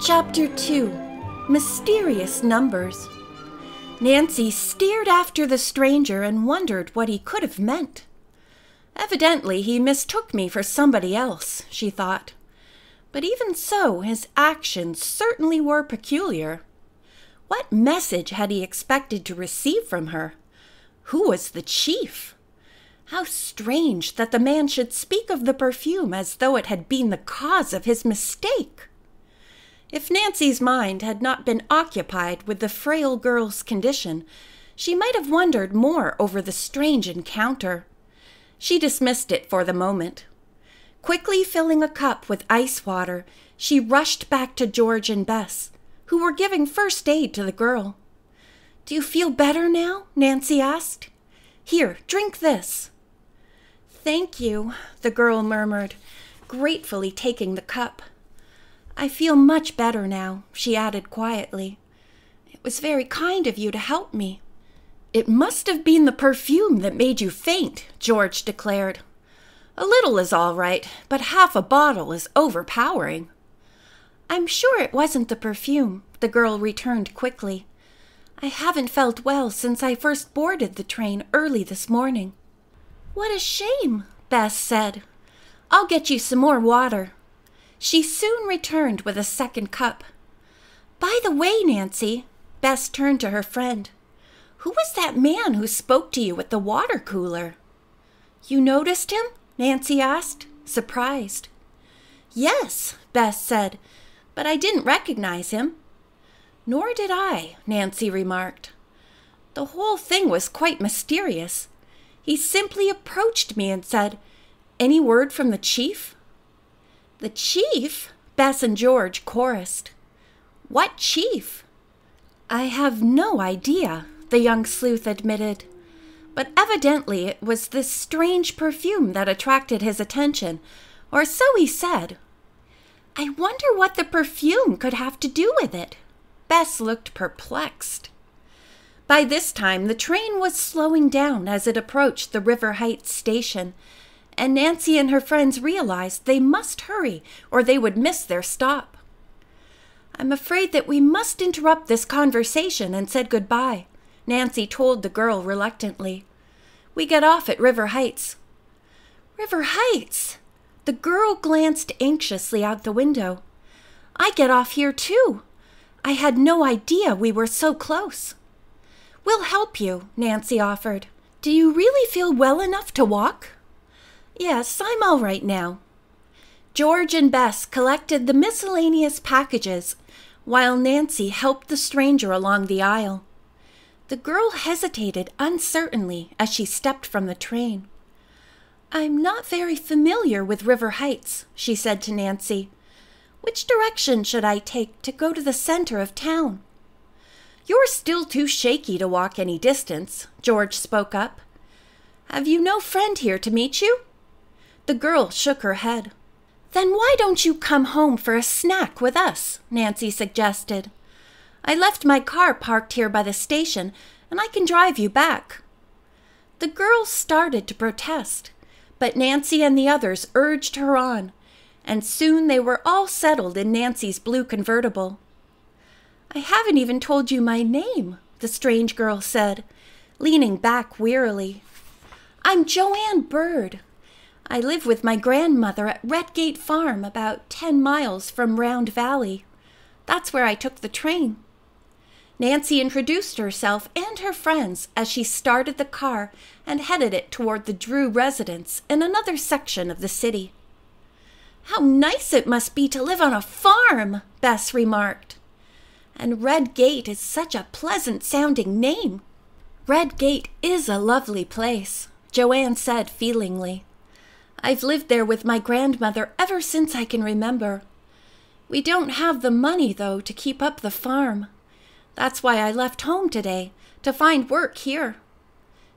Chapter 2. Mysterious Numbers. Nancy stared after the stranger and wondered what he could have meant. Evidently he mistook me for somebody else, she thought. But even so, his actions certainly were peculiar. What message had he expected to receive from her? Who was the chief? How strange that the man should speak of the perfume as though it had been the cause of his mistake. If Nancy's mind had not been occupied with the frail girl's condition, she might have wondered more over the strange encounter. She dismissed it for the moment. Quickly filling a cup with ice water, she rushed back to George and Bess, who were giving first aid to the girl. "Do you feel better now?" Nancy asked. "Here, drink this." "Thank you," the girl murmured, gratefully taking the cup. "I feel much better now," she added quietly. "It was very kind of you to help me." "It must have been the perfume that made you faint," George declared. "A little is all right, but half a bottle is overpowering." "I'm sure it wasn't the perfume," the girl returned quickly. "I haven't felt well since I first boarded the train early this morning." "What a shame," Bess said. "I'll get you some more water." She soon returned with a second cup. "By the way, Nancy," Bess turned to her friend, "who was that man who spoke to you at the water cooler?" "You noticed him?" Nancy asked, surprised. "Yes," Bess said, "but I didn't recognize him." "Nor did I," Nancy remarked. "The whole thing was quite mysterious. He simply approached me and said, 'Any word from the chief?'" "The chief?" Bess and George chorused. "What chief?" "I have no idea," the young sleuth admitted. "But evidently it was this strange perfume that attracted his attention, or so he said." "I wonder what the perfume could have to do with it." Bess looked perplexed. By this time the train was slowing down as it approached the River Heights station, and Nancy and her friends realized they must hurry or they would miss their stop. "I'm afraid that we must interrupt this conversation and said goodbye," Nancy told the girl reluctantly. "We get off at River Heights." "River Heights!" The girl glanced anxiously out the window. "I get off here too. I had no idea we were so close." "We'll help you," Nancy offered. "Do you really feel well enough to walk?" "Yes, I'm all right now." George and Bess collected the miscellaneous packages, while Nancy helped the stranger along the aisle. The girl hesitated uncertainly as she stepped from the train. "I'm not very familiar with River Heights," she said to Nancy. "Which direction should I take to go to the center of town?" "You're still too shaky to walk any distance," George spoke up. "Have you no friend here to meet you?" The girl shook her head. "Then why don't you come home for a snack with us?" Nancy suggested. "I left my car parked here by the station, and I can drive you back." The girl started to protest, but Nancy and the others urged her on, and soon they were all settled in Nancy's blue convertible. "I haven't even told you my name," the strange girl said, leaning back wearily. "I'm Joanne Byrd. I live with my grandmother at Redgate Farm, about 10 miles from Round Valley. That's where I took the train." Nancy introduced herself and her friends as she started the car and headed it toward the Drew residence in another section of the city. "How nice it must be to live on a farm," Bess remarked. "And Redgate is such a pleasant-sounding name." "Redgate is a lovely place," Joanne said feelingly. "I've lived there with my grandmother ever since I can remember. We don't have the money, though, to keep up the farm. That's why I left home today, to find work here."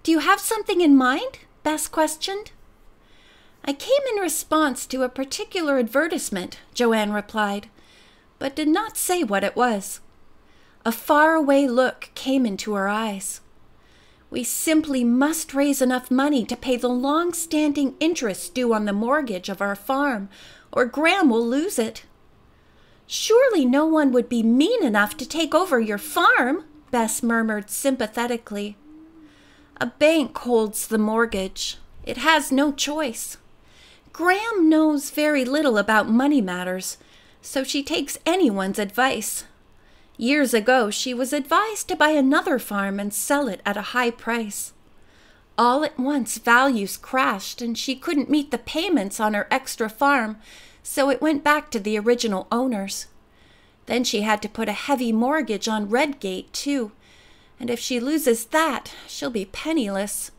"Do you have something in mind?" Bess questioned. "I came in response to a particular advertisement," Joanne replied, but did not say what it was. A faraway look came into her eyes. "We simply must raise enough money to pay the long-standing interest due on the mortgage of our farm, or Gram will lose it." "Surely no one would be mean enough to take over your farm," Bess murmured sympathetically. "A bank holds the mortgage. It has no choice. Graham knows very little about money matters, so she takes anyone's advice. Years ago, she was advised to buy another farm and sell it at a high price. All at once, values crashed and she couldn't meet the payments on her extra farm, so it went back to the original owners. Then she had to put a heavy mortgage on Redgate, too, and if she loses that, she'll be penniless."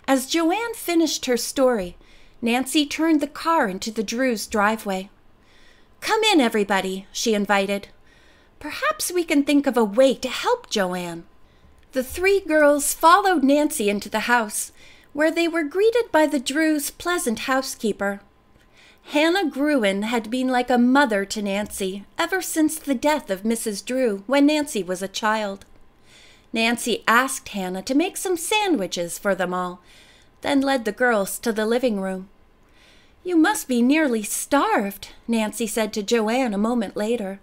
As Joanne finished her story, Nancy turned the car into the Drews' driveway. "Come in, everybody," she invited. "Perhaps we can think of a way to help Joanne." The three girls followed Nancy into the house, where they were greeted by the Drews' pleasant housekeeper. Hannah Gruen had been like a mother to Nancy ever since the death of Mrs. Drew when Nancy was a child. Nancy asked Hannah to make some sandwiches for them all, then led the girls to the living room. "You must be nearly starved," Nancy said to Joanne a moment later.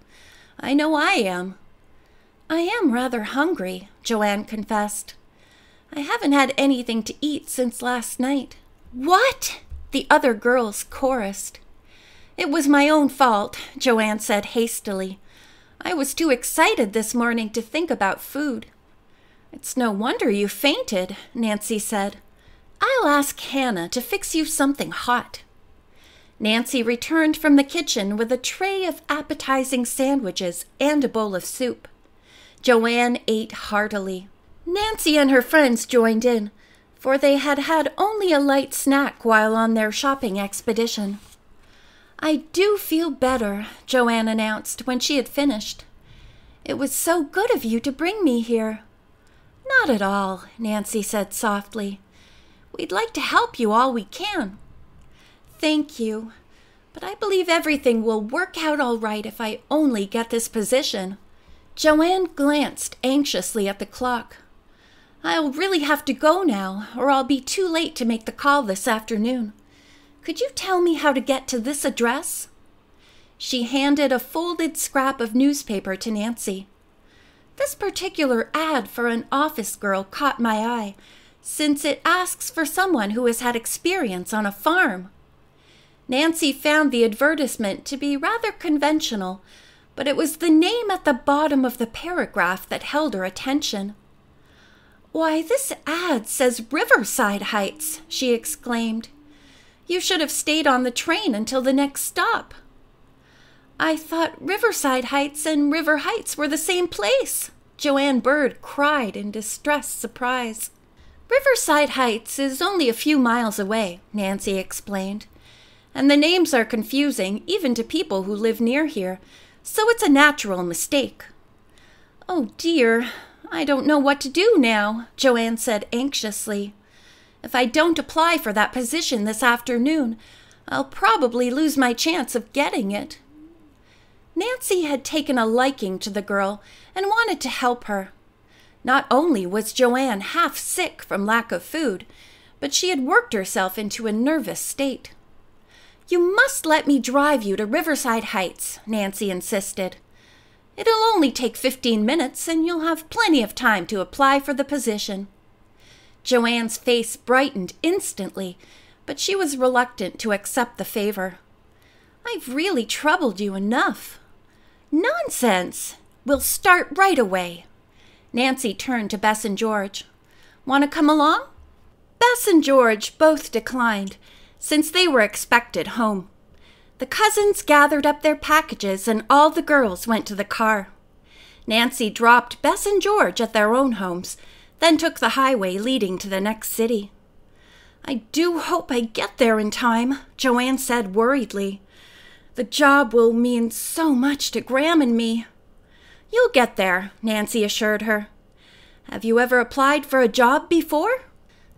"I know I am." "I am rather hungry," Joanne confessed. "I haven't had anything to eat since last night." "What?" the other girls chorused. "It was my own fault," Joanne said hastily. "I was too excited this morning to think about food." "It's no wonder you fainted," Nancy said. "I'll ask Hannah to fix you something hot." Nancy returned from the kitchen with a tray of appetizing sandwiches and a bowl of soup. Joanne ate heartily. Nancy and her friends joined in, for they had had only a light snack while on their shopping expedition. "I do feel better," Joanne announced when she had finished. "It was so good of you to bring me here." "Not at all," Nancy said softly. "We'd like to help you all we can." "Thank you, but I believe everything will work out all right if I only get this position." Joanne glanced anxiously at the clock. "I'll really have to go now, or I'll be too late to make the call this afternoon. Could you tell me how to get to this address?" She handed a folded scrap of newspaper to Nancy. "This particular ad for an office girl caught my eye, since it asks for someone who has had experience on a farm." Nancy found the advertisement to be rather conventional, but it was the name at the bottom of the paragraph that held her attention. "Why, this ad says Riverside Heights," she exclaimed. "You should have stayed on the train until the next stop." "I thought Riverside Heights and River Heights were the same place," Joanne Byrd cried in distressed surprise. "Riverside Heights is only a few miles away," Nancy explained, "and the names are confusing even to people who live near here, so it's a natural mistake." "Oh dear, I don't know what to do now," Joanne said anxiously. "If I don't apply for that position this afternoon, I'll probably lose my chance of getting it." Nancy had taken a liking to the girl and wanted to help her. Not only was Joanne half sick from lack of food, but she had worked herself into a nervous state. "You must let me drive you to Riverside Heights," Nancy insisted. "It'll only take 15 minutes, and you'll have plenty of time to apply for the position." Joanne's face brightened instantly, but she was reluctant to accept the favor. "I've really troubled you enough." "Nonsense! We'll start right away." Nancy turned to Bess and George. "Want to come along?" Bess and George both declined, since they were expected home. The cousins gathered up their packages and all the girls went to the car. Nancy dropped Bess and George at their own homes, then took the highway leading to the next city. "I do hope I get there in time," Joanne said worriedly. "The job will mean so much to Graham and me." "You'll get there," Nancy assured her. "Have you ever applied for a job before?"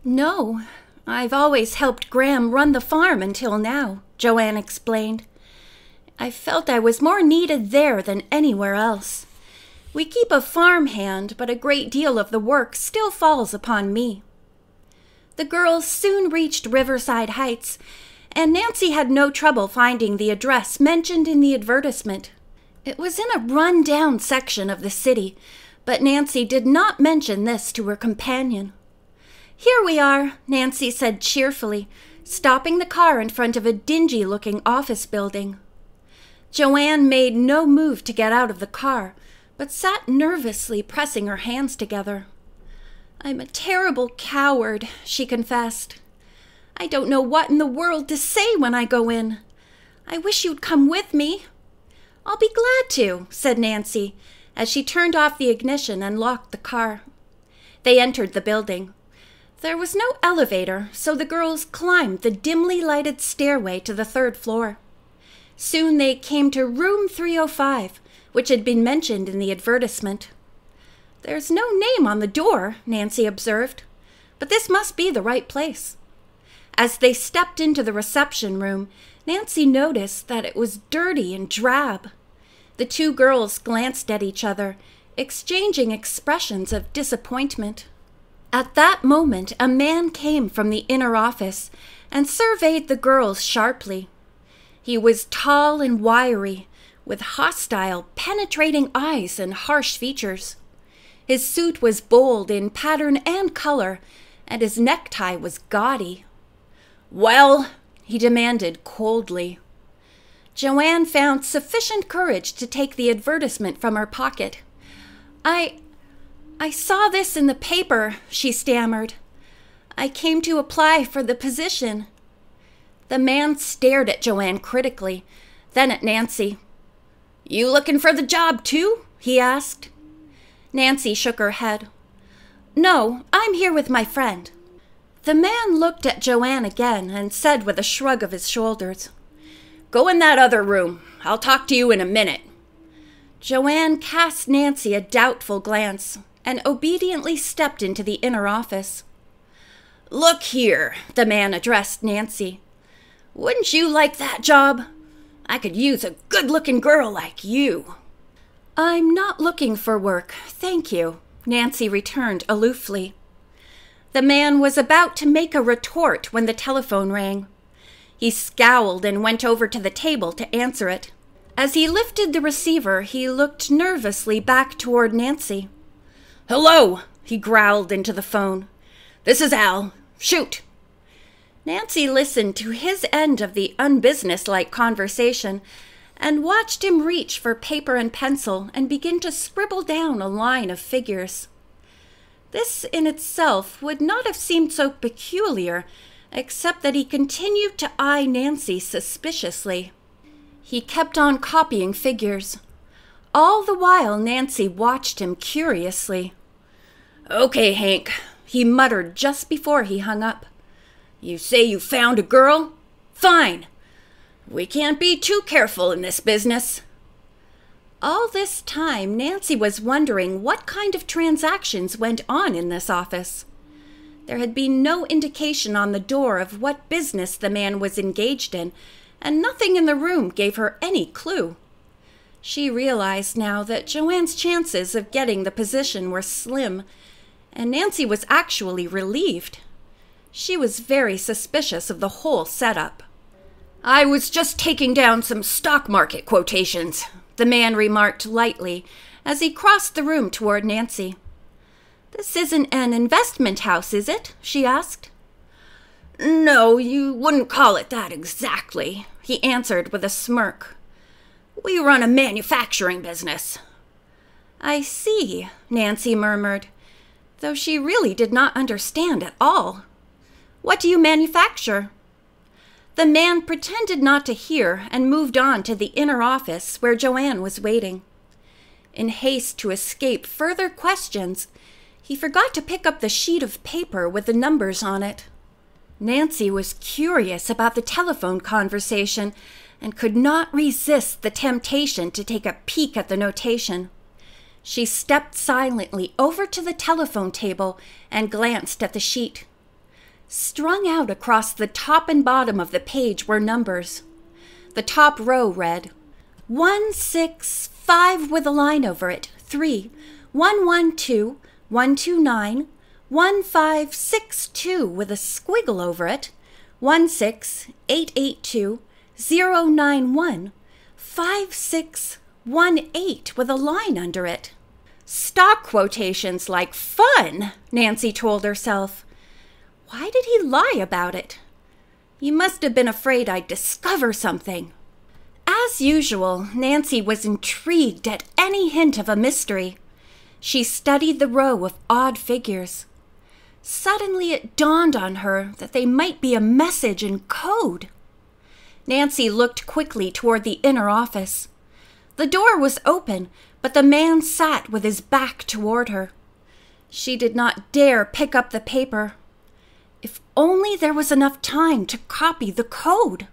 "No, I've always helped Graham run the farm until now," Joanne explained. "I felt I was more needed there than anywhere else. We keep a farm hand, but a great deal of the work still falls upon me." The girls soon reached Riverside Heights, and Nancy had no trouble finding the address mentioned in the advertisement. It was in a run-down section of the city, but Nancy did not mention this to her companion. "Here we are," Nancy said cheerfully, stopping the car in front of a dingy-looking office building. Joanne made no move to get out of the car, but sat nervously pressing her hands together. "I'm a terrible coward," she confessed. "I don't know what in the world to say when I go in. I wish you'd come with me." "I'll be glad to," said Nancy, as she turned off the ignition and locked the car. They entered the building. There was no elevator, so the girls climbed the dimly lighted stairway to the 3rd floor. Soon they came to room 305, which had been mentioned in the advertisement. "There's no name on the door," Nancy observed, "but this must be the right place." As they stepped into the reception room, Nancy noticed that it was dirty and drab. The two girls glanced at each other, exchanging expressions of disappointment. At that moment, a man came from the inner office and surveyed the girls sharply. He was tall and wiry, with hostile, penetrating eyes and harsh features. His suit was bold in pattern and color, and his necktie was gaudy. "Well?" he demanded coldly. Joanne found sufficient courage to take the advertisement from her pocket. I saw this in the paper," she stammered. "I came to apply for the position." The man stared at Joanne critically, then at Nancy. "You looking for the job, too?" he asked. Nancy shook her head. "No, I'm here with my friend." The man looked at Joanne again and said with a shrug of his shoulders, "Go in that other room. I'll talk to you in a minute." Joanne cast Nancy a doubtful glance and obediently stepped into the inner office. "Look here," the man addressed Nancy. "Wouldn't you like that job? I could use a good-looking girl like you." "I'm not looking for work, thank you," Nancy returned aloofly. The man was about to make a retort when the telephone rang. He scowled and went over to the table to answer it. As he lifted the receiver, he looked nervously back toward Nancy. "Hello," he growled into the phone. "This is Al. Shoot." Nancy listened to his end of the unbusinesslike conversation and watched him reach for paper and pencil and begin to scribble down a line of figures. This in itself would not have seemed so peculiar, except that he continued to eye Nancy suspiciously. He kept on copying figures. All the while Nancy watched him curiously. "Okay, Hank," he muttered just before he hung up. "You say you found a girl? Fine. We can't be too careful in this business." All this time, Nancy was wondering what kind of transactions went on in this office. There had been no indication on the door of what business the man was engaged in, and nothing in the room gave her any clue. She realized now that Joanne's chances of getting the position were slim, and Nancy was actually relieved. She was very suspicious of the whole setup. "I was just taking down some stock market quotations," the man remarked lightly as he crossed the room toward Nancy. "This isn't an investment house, is it?" she asked. "No, you wouldn't call it that exactly," he answered with a smirk. "We run a manufacturing business." "I see," Nancy murmured, though she really did not understand at all. "What do you manufacture?" The man pretended not to hear and moved on to the inner office where Joanne was waiting. In haste to escape further questions, he forgot to pick up the sheet of paper with the numbers on it. Nancy was curious about the telephone conversation and could not resist the temptation to take a peek at the notation. She stepped silently over to the telephone table and glanced at the sheet. Strung out across the top and bottom of the page were numbers. The top row read 165 with a line over it, 3, 112, 129, 1562 with a squiggle over it, 16882, 091, 56, 1-8 with a line under it. Stock quotations like fun, Nancy told herself. Why did he lie about it? He must have been afraid I'd discover something. As usual, Nancy was intrigued at any hint of a mystery. She studied the row of odd figures. Suddenly it dawned on her that they might be a message in code. Nancy looked quickly toward the inner office. The door was open, but the man sat with his back toward her. She did not dare pick up the paper. If only there was enough time to copy the code.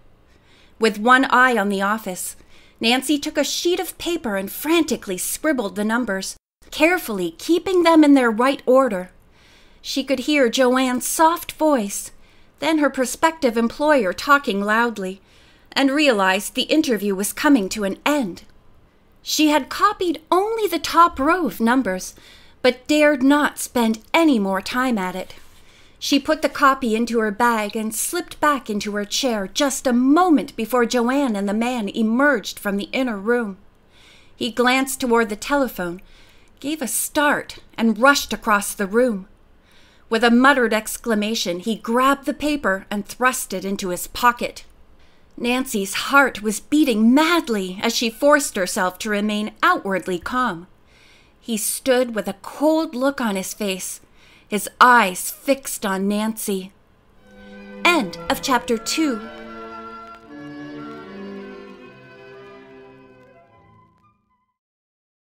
With one eye on the office, Nancy took a sheet of paper and frantically scribbled the numbers, carefully keeping them in their right order. She could hear Joanne's soft voice, then her prospective employer talking loudly, and realized the interview was coming to an end. She had copied only the top row of numbers, but dared not spend any more time at it. She put the copy into her bag and slipped back into her chair just a moment before Joanne and the man emerged from the inner room. He glanced toward the telephone, gave a start, and rushed across the room. With a muttered exclamation, he grabbed the paper and thrust it into his pocket. Nancy's heart was beating madly as she forced herself to remain outwardly calm. He stood with a cold look on his face, his eyes fixed on Nancy. End of chapter 2.